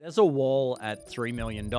There's a wall at $3 million.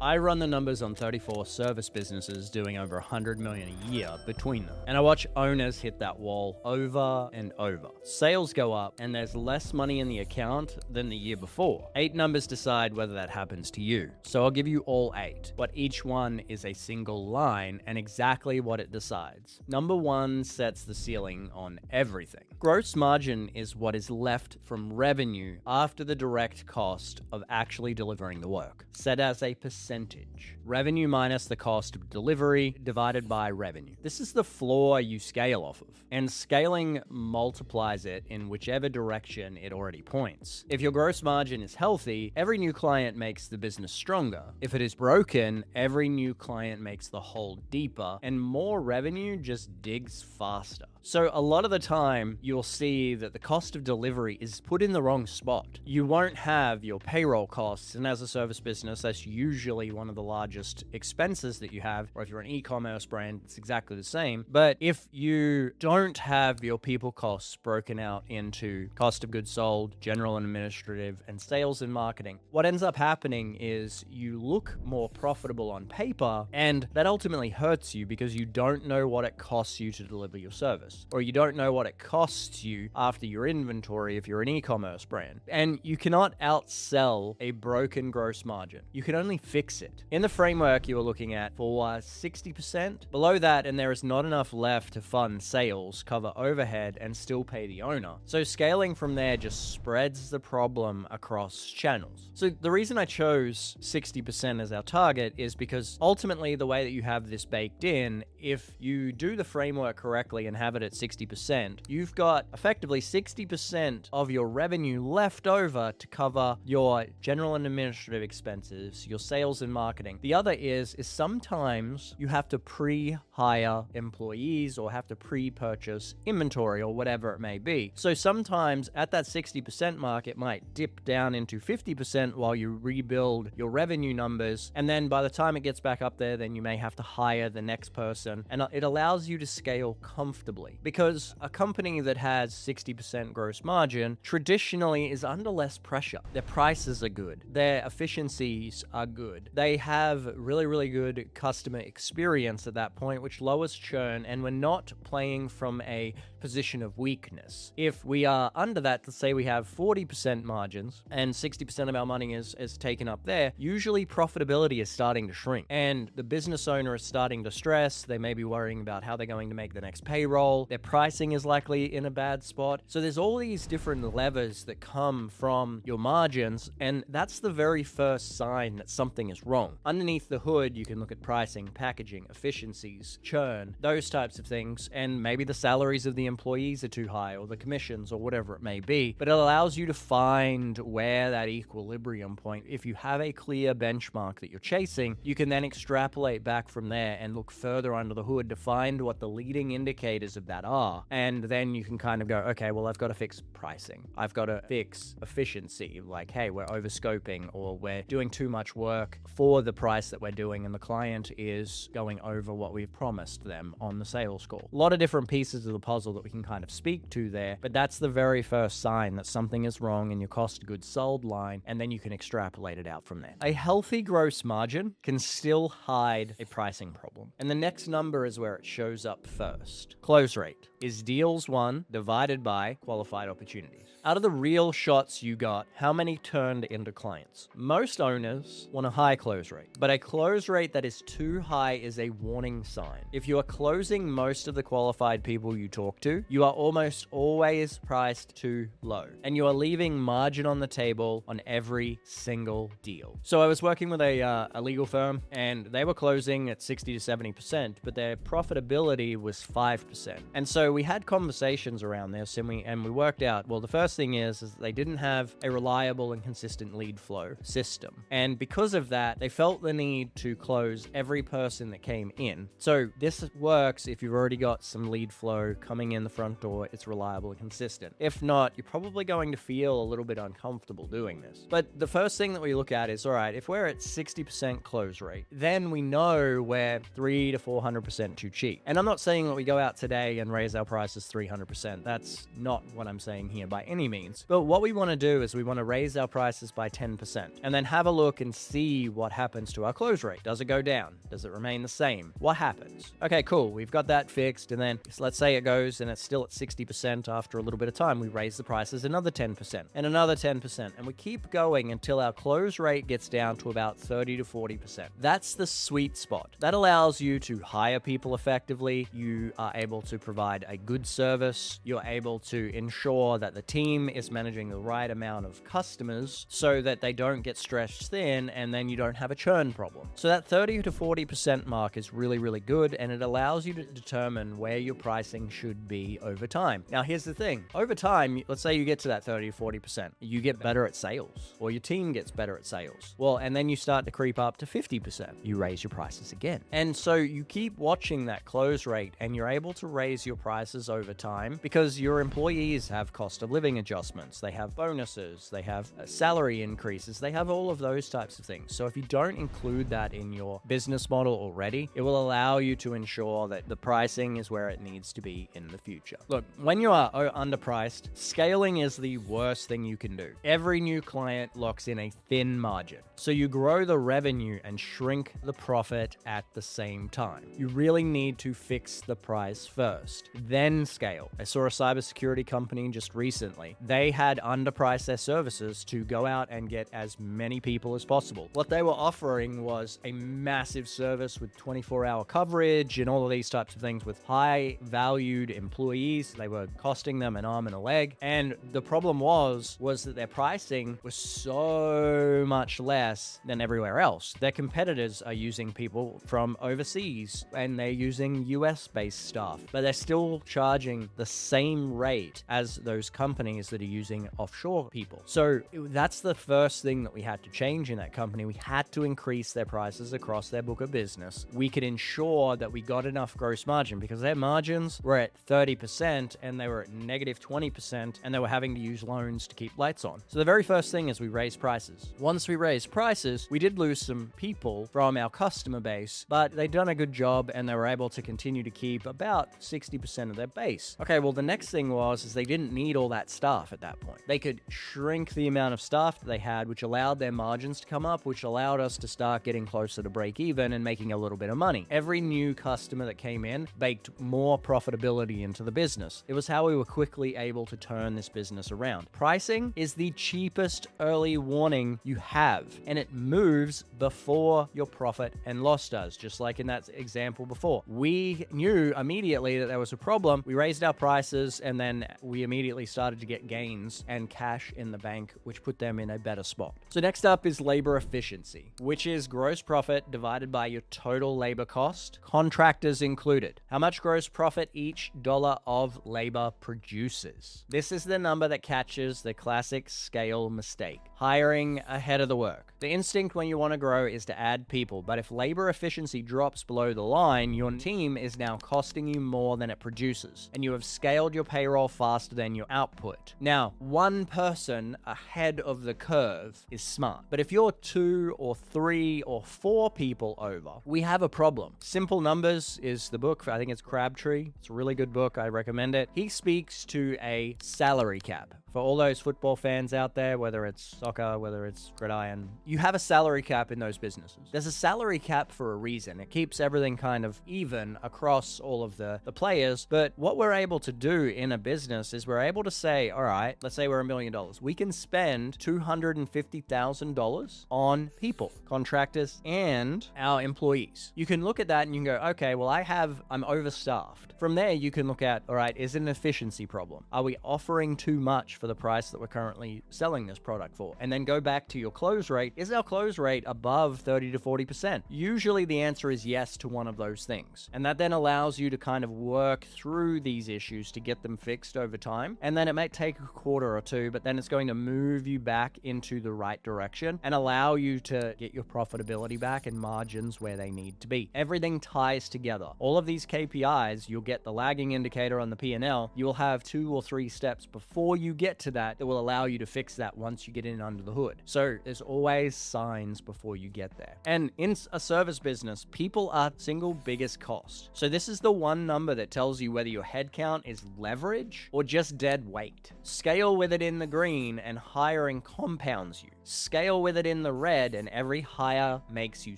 I run the numbers on 34 service businesses doing over $100 million a year between them. And I watch owners hit that wall over and over. Sales go up and there's less money in the account than the year before. 8 numbers decide whether that happens to you. So I'll give you all 8, but each one is a single line and exactly what it decides. Number 1 sets the ceiling on everything. Gross margin is what is left from revenue after the direct cost of actually delivering the work, set as a percentage. Revenue minus the cost of delivery divided by revenue. This is the floor you scale off of, and scaling multiplies it in whichever direction it already points. If your gross margin is healthy, every new client makes the business stronger. If it is broken, every new client makes the hole deeper, and more revenue just digs faster. So a lot of the time, you'll see that the cost of delivery is put in the wrong spot. You won't have your payroll costs, and as a service business, that's usually one of the largest expenses that you have, or if you're an e-commerce brand, it's exactly the same. But if you don't have your people costs broken out into cost of goods sold, general and administrative, and sales and marketing, what ends up happening is you look more profitable on paper, and that ultimately hurts you because you don't know what it costs you to deliver your service. Or you don't know what it costs you after your inventory if you're an e-commerce brand. And you cannot outsell a broken gross margin. You can only fix it. In the framework you are looking at for 60%, below that, and there is not enough left to fund sales, cover overhead, and still pay the owner. So scaling from there just spreads the problem across channels. So the reason I chose 60% as our target is because ultimately the way that you have this baked in, if you do the framework correctly and have it at 60%, you've got effectively 60% of your revenue left over to cover your general and administrative expenses, your sales and marketing. The other is sometimes you have to pre-hire employees or have to pre-purchase inventory or whatever it may be. So sometimes at that 60% mark, it might dip down into 50% while you rebuild your revenue numbers. And then by the time it gets back up there, then you may have to hire the next person. And it allows you to scale comfortably. Because a company that has 60% gross margin traditionally is under less pressure. Their prices are good. Their efficiencies are good. They have really, really good customer experience at that point, which lowers churn, and we're not playing from a position of weakness. If we are under that, let's say we have 40% margins and 60% of our money is taken up there, usually profitability is starting to shrink and the business owner is starting to stress. They may be worrying about how they're going to make the next payroll. Their pricing is likely in a bad spot. So there's all these different levers that come from your margins, and that's the very first sign that something is wrong. Underneath the hood, you can look at pricing, packaging, efficiencies, churn, those types of things, and maybe the salaries of the employees are too high or the commissions or whatever it may be, but it allows you to find where that equilibrium point, if you have a clear benchmark that you're chasing, you can then extrapolate back from there and look further under the hood to find what the leading indicators of that are. And then you can kind of go, okay, well, I've got to fix pricing. I've got to fix efficiency. Like, hey, we're overscoping or we're doing too much work for the price that we're doing and the client is going over what we've promised them on the sales call. A lot of different pieces of the puzzle that we can kind of speak to there, but that's the very first sign that something is wrong in your cost of goods sold line, and then you can extrapolate it out from there. A healthy gross margin can still hide a pricing problem, and the next number is where it shows up first. Close rate is deals won divided by qualified opportunities. Out of the real shots you got, how many turned into clients? Most owners want a high close rate, but a close rate that is too high is a warning sign. If you are closing most of the qualified people you talk to, you are almost always priced too low, and you are leaving margin on the table on every single deal. So I was working with a legal firm, and they were closing at 60 to 70%, but their profitability was 5%. And so we had conversations around this, and we worked out, well, the first thing is they didn't have a reliable and consistent lead flow system. And because of that, they felt the need to close every person that came in. So this works if you've already got some lead flow coming in the front door, it's reliable and consistent. If not, you're probably going to feel a little bit uncomfortable doing this. But the first thing that we look at is, all right, if we're at 60% close rate, then we know we're 300 to 400% too cheap. And I'm not saying that we go out today and raise our prices 300%. That's not what I'm saying here by any any means. But what we want to do is we want to raise our prices by 10% and then have a look and see what happens to our close rate. Does it go down? Does it remain the same? What happens? Okay, cool. We've got that fixed. And then let's say it goes and it's still at 60% after a little bit of time. We raise the prices another 10% and another 10%. And we keep going until our close rate gets down to about 30 to 40%. That's the sweet spot. That allows you to hire people effectively. You are able to provide a good service. You're able to ensure that the team is managing the right amount of customers so that they don't get stretched thin and then you don't have a churn problem. So that 30 to 40% mark is really, really good, and it allows you to determine where your pricing should be over time. Now, here's the thing. Over time, let's say you get to that 30 to 40%. You get better at sales, or your team gets better at sales. Well, and then you start to creep up to 50%. You raise your prices again. And so you keep watching that close rate, and you're able to raise your prices over time because your employees have cost of living adjustments. They have bonuses. They have salary increases. They have all of those types of things. So if you don't include that in your business model already, it will allow you to ensure that the pricing is where it needs to be in the future. Look, when you are underpriced, scaling is the worst thing you can do. Every new client locks in a thin margin. So you grow the revenue and shrink the profit at the same time. You really need to fix the price first, then scale. I saw a cybersecurity company just recently. They had underpriced their services to go out and get as many people as possible. What they were offering was a massive service with 24-hour coverage and all of these types of things with high valued employees. They were costing them an arm and a leg. And the problem was that their pricing was so much less than everywhere else. Their competitors are using people from overseas and they're using US-based staff, but they're still charging the same rate as those companies that are using offshore people. So that's the first thing that we had to change in that company. We had to increase their prices across their book of business. We could ensure that we got enough gross margin because their margins were at 30% and they were at negative 20% and they were having to use loans to keep lights on. So the very first thing is we raised prices. Once we raised prices, we did lose some people from our customer base, but they'd done a good job and they were able to continue to keep about 60% of their base. Okay, well, the next thing is they didn't need all that staff at that point. They could shrink the amount of staff that they had, which allowed their margins to come up, which allowed us to start getting closer to break even and making a little bit of money. Every new customer that came in baked more profitability into the business. It was how we were quickly able to turn this business around. Pricing is the cheapest early warning you have, and it moves before your profit and loss does, just like in that example before. We knew immediately that there was a problem. We raised our prices, and then we immediately started to get gains and cash in the bank, which put them in a better spot. So next up is labor efficiency, which is gross profit divided by your total labor cost, contractors included. How much gross profit each dollar of labor produces. This is the number that catches the classic scale mistake. Hiring ahead of the work. The instinct when you want to grow is to add people, but if labor efficiency drops below the line, your team is now costing you more than it produces, and you have scaled your payroll faster than your output. Now, one person ahead of the curve is smart, but if you're 2 or 3 or 4 people over, we have a problem. Simple Numbers is the book. I think it's Crabtree. It's a really good book. I recommend it. He speaks to a salary cap. For all those football fans out there, whether it's soccer, whether it's gridiron, you have a salary cap in those businesses. There's a salary cap for a reason. It keeps everything kind of even across all of the players. But what we're able to do in a business is we're able to say, all right, let's say we're $1 million. We can spend $250,000 on people, contractors, and our employees. You can look at that and you can go, okay, well, I'm overstaffed. From there, you can look at, all right, is it an efficiency problem? Are we offering too much for the price that we're currently selling this product for? And then go back to your close rate. Is our close rate above 30 to 40%? Usually the answer is yes to one of those things. And that then allows you to kind of work through these issues to get them fixed over time. And then it may take a quarter or two, but then it's going to move you back into the right direction and allow you to get your profitability back and margins where they need to be. Everything ties together. All of these KPIs, you'll get the lagging indicator on the P&L. You will have 2 or 3 steps before you get to that will allow you to fix that once you get in under the hood. So there's always signs before you get there. And in a service business, people are single biggest cost. So this is the one number that tells you whether your headcount is leverage or just dead weight. Scale with it in the green and hiring compounds you. Scale with it in the red and every hire makes you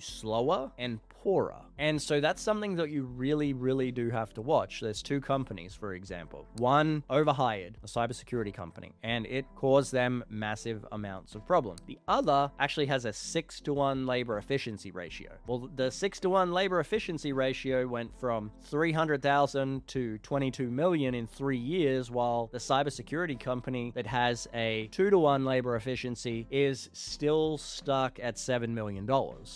slower and poorer. And so that's something that you really, really do have to watch. There's two companies, for example. One overhired, a cybersecurity company, and it caused them massive amounts of problem. The other actually has a 6-to-1 labor efficiency ratio. Well, the 6-to-1 labor efficiency ratio went from 300,000 to 22 million in 3 years, while the cybersecurity company that has a 2-to-1 labor efficiency is still stuck at $7 million.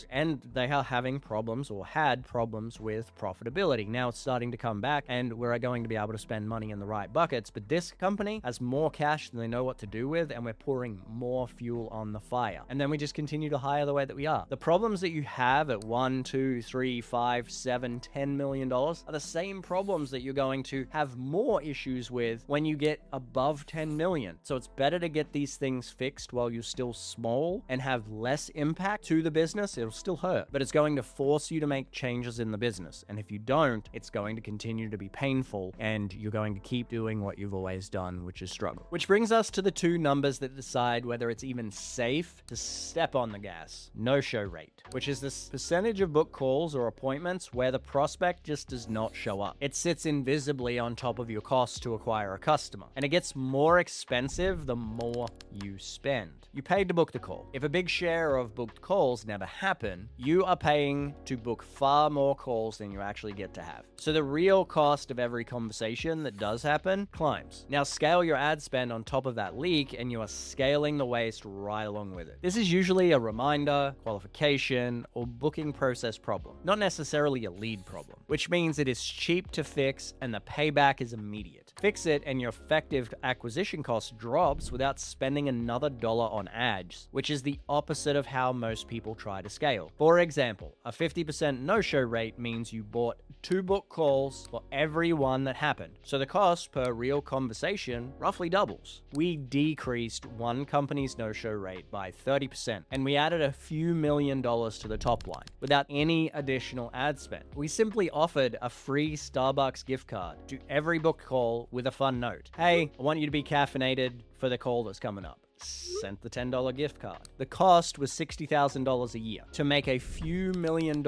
And they are having problems, or had problems, with profitability. Now it's starting to come back and we're going to be able to spend money in the right buckets, but this company has more cash than they know what to do with, and we're pouring more fuel on the fire. And then we just continue to hire the way that we are. The problems that you have at 1, 2, 3, 5, 7, $10 million are the same problems that you're going to have more issues with when you get above 10 million. So it's better to get these things fixed while you're still small and have less impact to the business. It'll still hurt, but it's going to force you to make changes in the business. And if you don't, it's going to continue to be painful and you're going to keep doing what you've always done, which is struggle. Which brings us to the two numbers that decide whether it's even safe to step on the gas. No-show rate, which is this percentage of book calls or appointments where the prospect just does not show up. It sits invisibly on top of your costs to acquire a customer, and it gets more expensive the more you spend. You paid to book the call. If a big share of booked calls never happen, you are paying to book far more calls than you actually get to have. So the real cost of every conversation that does happen climbs. Now scale your ad spend on top of that leak and you are scaling the waste right along with it. This is usually a reminder, qualification, or booking process problem, not necessarily a lead problem, which means it is cheap to fix and the payback is immediate. Fix it and your effective acquisition cost drops without spending another dollar on ads, which is the opposite of how most people try to scale. For example, a 50% no-show rate means you bought 2 book calls for every one that happened. So the cost per real conversation roughly doubles. We decreased one company's no-show rate by 30%, and we added a few $1 million to the top line without any additional ad spend. We simply offered a free Starbucks gift card to every book call with a fun note. Hey, I want you to be caffeinated for the call that's coming up. Sent the $10 gift card. The cost was $60,000 a year to make a few $1 million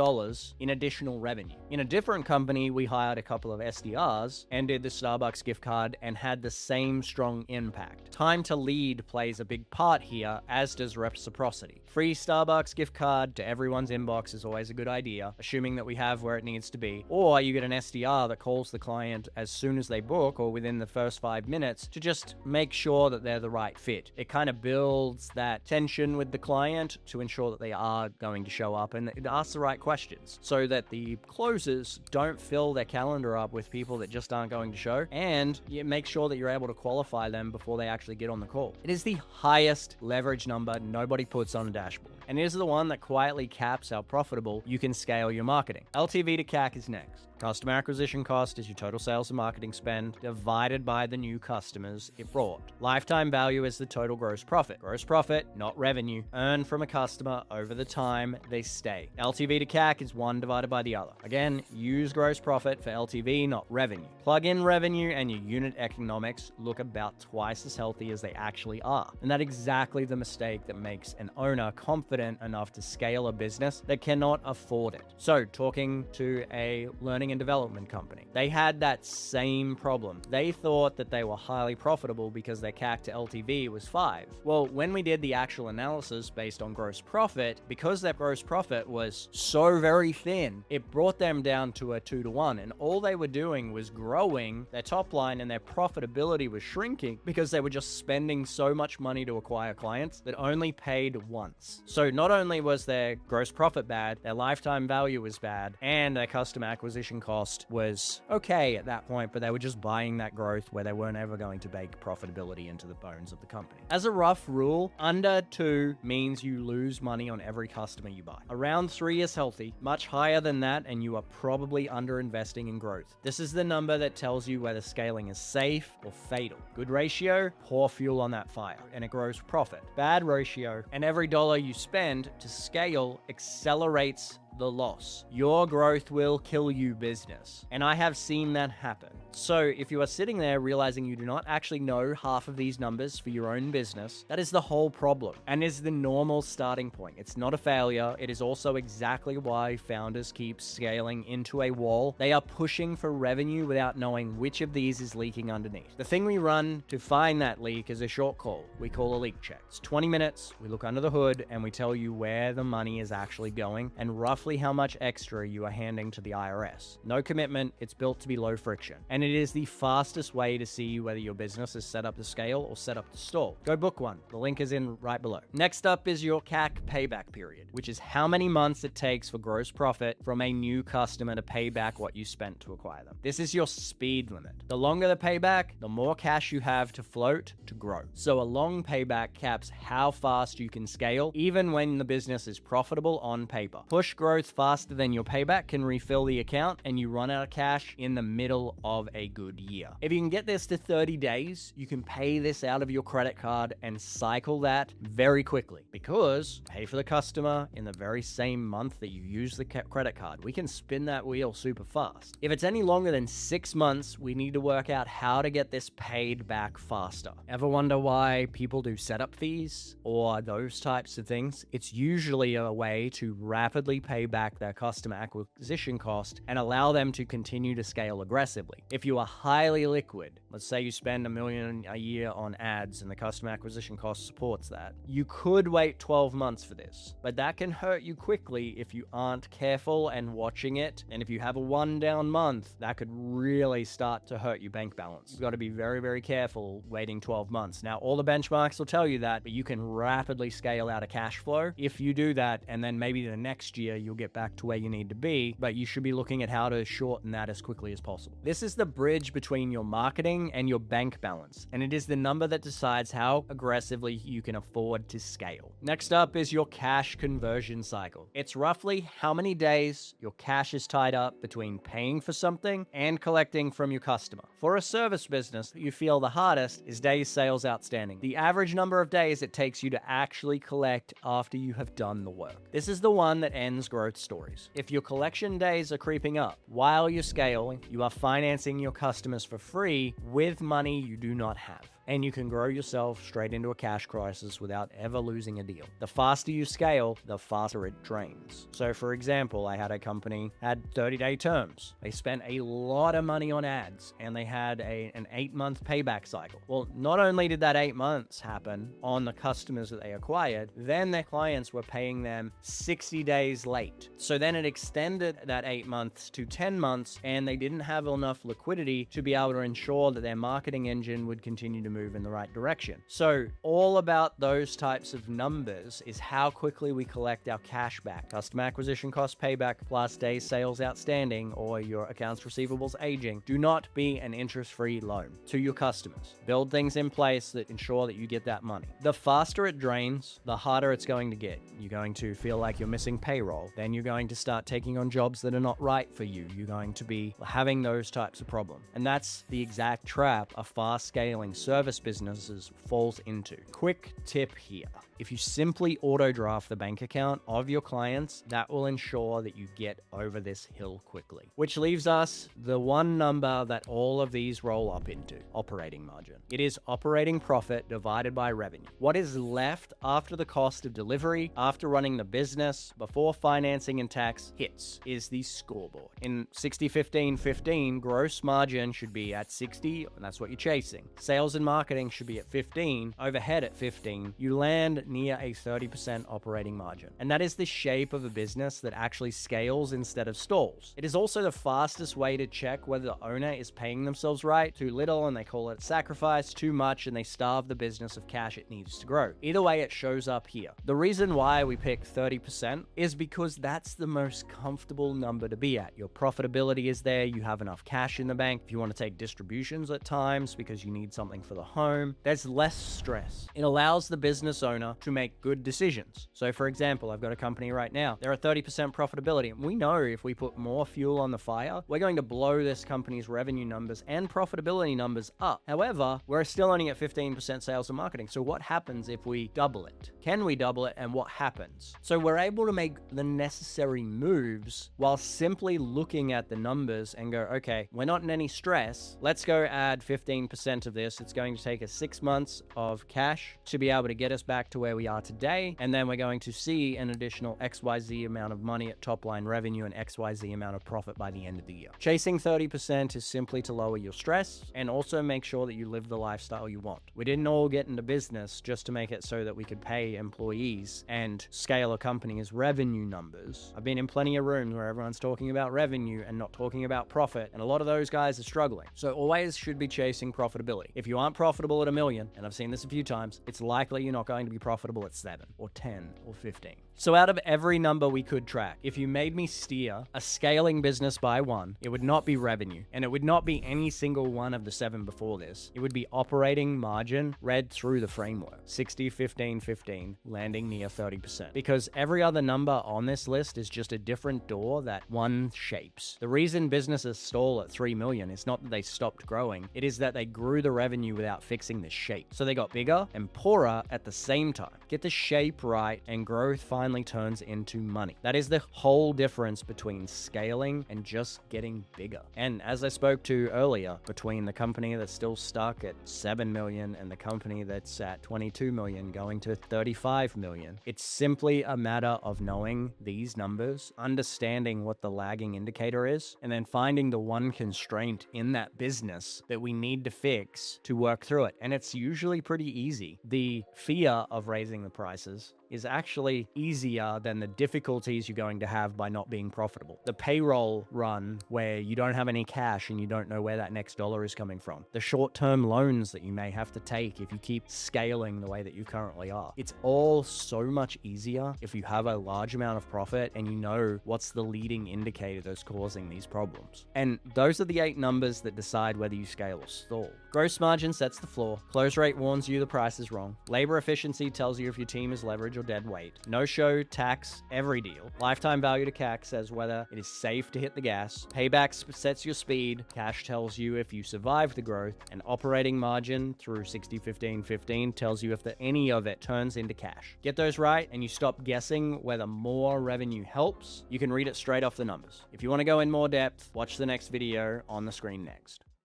in additional revenue. In a different company, we hired a couple of SDRs and did the Starbucks gift card and had the same strong impact. Time to lead plays a big part here, as does reciprocity. Free Starbucks gift card to everyone's inbox is always a good idea, assuming that we have where it needs to be. Or you get an SDR that calls the client as soon as they book or within the first 5 minutes to just make sure that they're the right fit. It kind of builds that tension with the client to ensure that they are going to show up, and it asks the right questions so that the closers don't fill their calendar up with people that just aren't going to show, and you make sure that you're able to qualify them before they actually get on the call. It is the highest leverage number nobody puts on a dashboard, and it is the one that quietly caps how profitable you can scale your marketing. LTV to CAC is next. Customer acquisition cost is your total sales and marketing spend divided by the new customers it brought. Lifetime value is the total gross profit. Gross profit, not revenue, earned from a customer over the time they stay. LTV to CAC is one divided by the other. Again, use gross profit for LTV, not revenue. Plug in revenue and your unit economics look about twice as healthy as they actually are. And that's exactly the mistake that makes an owner confident enough to scale a business that cannot afford it. So, talking to a learning and development company, they had that same problem. They thought that they were highly profitable because their CAC to LTV was 5. Well, when we did the actual analysis based on gross profit, because their gross profit was so very thin, it brought them down to a 2-to-1, and all they were doing was growing their top line and their profitability was shrinking because they were just spending so much money to acquire clients that only paid once. So not only was their gross profit bad, their lifetime value was bad, and their customer acquisition cost was okay at that point, but they were just buying that growth where they weren't ever going to bake profitability into the bones of the company. As a rough rule, under 2 means you lose money on every customer you buy. Around 3 is healthy, much higher than that, and you are probably under-investing in growth. This is the number that tells you whether scaling is safe or fatal. Good ratio, pour fuel on that fire, and it grows profit. Bad ratio, and every dollar you spend to scale accelerates the loss. Your growth will kill you, business. And I have seen that happen. So if you are sitting there realizing you do not actually know half of these numbers for your own business, that is the whole problem and is the normal starting point. It's not a failure. It is also exactly why founders keep scaling into a wall. They are pushing for revenue without knowing which of these is leaking underneath. The thing we run to find that leak is a short call. We call a leak check. It's 20 minutes. We look under the hood and we tell you where the money is actually going and roughly how much extra you are handing to the IRS. No commitment. It's built to be low friction. And it is the fastest way to see whether your business is set up to scale or set up to stall. Go book one. The link is in right below. Next up is your CAC payback period, which is how many months it takes for gross profit from a new customer to pay back what you spent to acquire them. This is your speed limit. The longer the payback, the more cash you have to float to grow. So a long payback caps how fast you can scale, even when the business is profitable on paper. Push growth faster than your payback can refill the account and you run out of cash in the middle of a good year. If you can get this to 30 days, you can pay this out of your credit card and cycle that very quickly because pay for the customer in the very same month that you use the credit card. We can spin that wheel super fast. If it's any longer than 6 months, we need to work out how to get this paid back faster. Ever wonder why people do setup fees or those types of things? It's usually a way to rapidly pay back their customer acquisition cost and allow them to continue to scale aggressively. If you are highly liquid, let's say you spend $1 million a year on ads and the customer acquisition cost supports that, you could wait 12 months for this, but that can hurt you quickly if you aren't careful and watching it. And if you have a one down month, that could really start to hurt your bank balance. You've got to be very, very careful waiting 12 months. Now, all the benchmarks will tell you that, but you can rapidly scale out of cash flow if you do that, and then maybe the next year you'll get back to where you need to be, but you should be looking at how to shorten that as quickly as possible. This is the bridge between your marketing and your bank balance, and it is the number that decides how aggressively you can afford to scale. Next up is your cash conversion cycle. It's roughly how many days your cash is tied up between paying for something and collecting from your customer. For a service business, you feel the hardest is days sales outstanding. The average number of days it takes you to actually collect after you have done the work. This is the one that ends growth stories. If your collection days are creeping up while you're scaling, you are financing your customers for free with money you do not have. And you can grow yourself straight into a cash crisis without ever losing a deal. The faster you scale, the faster it drains. So for example, I had a company had 30-day terms. They spent a lot of money on ads and they had an 8-month payback cycle. Well, not only did that 8 months happen on the customers that they acquired, then their clients were paying them 60 days late. So then it extended that 8 months to 10 months and they didn't have enough liquidity to be able to ensure that their marketing engine would continue to move in the right direction. So all about those types of numbers is how quickly we collect our cash back. Customer acquisition cost payback plus days sales outstanding or your accounts receivables aging. Do not be an interest-free loan to your customers. Build things in place that ensure that you get that money. The faster it drains, the harder it's going to get. You're going to feel like you're missing payroll. Then you're going to start taking on jobs that are not right for you. You're going to be having those types of problems. And that's the exact trap a fast scaling service businesses falls into. Quick tip here. If you simply auto draft the bank account of your clients, that will ensure that you get over this hill quickly. Which leaves us the one number that all of these roll up into, operating margin. It is operating profit divided by revenue. What is left after the cost of delivery, after running the business, before financing and tax hits, is the scoreboard. In 60-15-15, gross margin should be at 60, and that's what you're chasing. Sales and marketing should be at 15, overhead at 15. You land near a 30% operating margin. And that is the shape of a business that actually scales instead of stalls. It is also the fastest way to check whether the owner is paying themselves right. Too little and they call it sacrifice, too much and they starve the business of cash it needs to grow. Either way, it shows up here. The reason why we pick 30% is because that's the most comfortable number to be at. Your profitability is there, you have enough cash in the bank. If you want to take distributions at times because you need something for the home. There's less stress. It allows the business owner to make good decisions. So for example, I've got a company right now. They're at 30% profitability. And we know if we put more fuel on the fire, we're going to blow this company's revenue numbers and profitability numbers up. However, we're still only at 15% sales and marketing. So what happens if we double it? Can we double it, and what happens? So we're able to make the necessary moves while simply looking at the numbers and go, okay, we're not in any stress. Let's go add 15% of this. It's going to take us 6 months of cash to be able to get us back to where we are today. And then we're going to see an additional XYZ amount of money at top line revenue and XYZ amount of profit by the end of the year. Chasing 30% is simply to lower your stress and also make sure that you live the lifestyle you want. We didn't all get into business just to make it so that we could pay employees and scale a company as revenue numbers. I've been in plenty of rooms where everyone's talking about revenue and not talking about profit, and a lot of those guys are struggling. So always should be chasing profitability. If you aren't profitable at $1 million, and I've seen this a few times, it's likely you're not going to be profitable at 7 or 10 or 15. So out of every number we could track, if you made me steer a scaling business by one, it would not be revenue, and it would not be any single one of the 7 before this. It would be operating margin read through the framework. 60, 15, 15, landing near 30%. Because every other number on this list is just a different door that one shapes. The reason businesses stall at 3 million is not that they stopped growing, it is that they grew the revenue without fixing the shape. So they got bigger and poorer at the same time. Get the shape right and growth finally turns into money. That is the whole difference between scaling and just getting bigger. And as I spoke to earlier, between the company that's still stuck at 7 million and the company that's at 22 million going to 35 million, it's simply a matter of knowing these numbers, understanding what the lagging indicator is, and then finding the one constraint in that business that we need to fix to work through it. And it's usually pretty easy. The fear of raising the prices is actually easier than the difficulties you're going to have by not being profitable. The payroll run where you don't have any cash and you don't know where that next dollar is coming from. The short-term loans that you may have to take if you keep scaling the way that you currently are. It's all so much easier if you have a large amount of profit and you know what's the leading indicator that's causing these problems. And those are the 8 numbers that decide whether you scale or stall. Gross margin sets the floor. Close rate warns you the price is wrong. Labor efficiency tells you if your team is leveraged or dead weight. No-show tax every deal. Lifetime value to CAC says whether it is safe to hit the gas. Payback sets your speed. Cash tells you if you survive the growth. And operating margin through 60, 15, 15 tells you if any of it turns into cash. Get those right and you stop guessing whether more revenue helps. You can read it straight off the numbers. If you want to go in more depth, watch the next video on the screen next.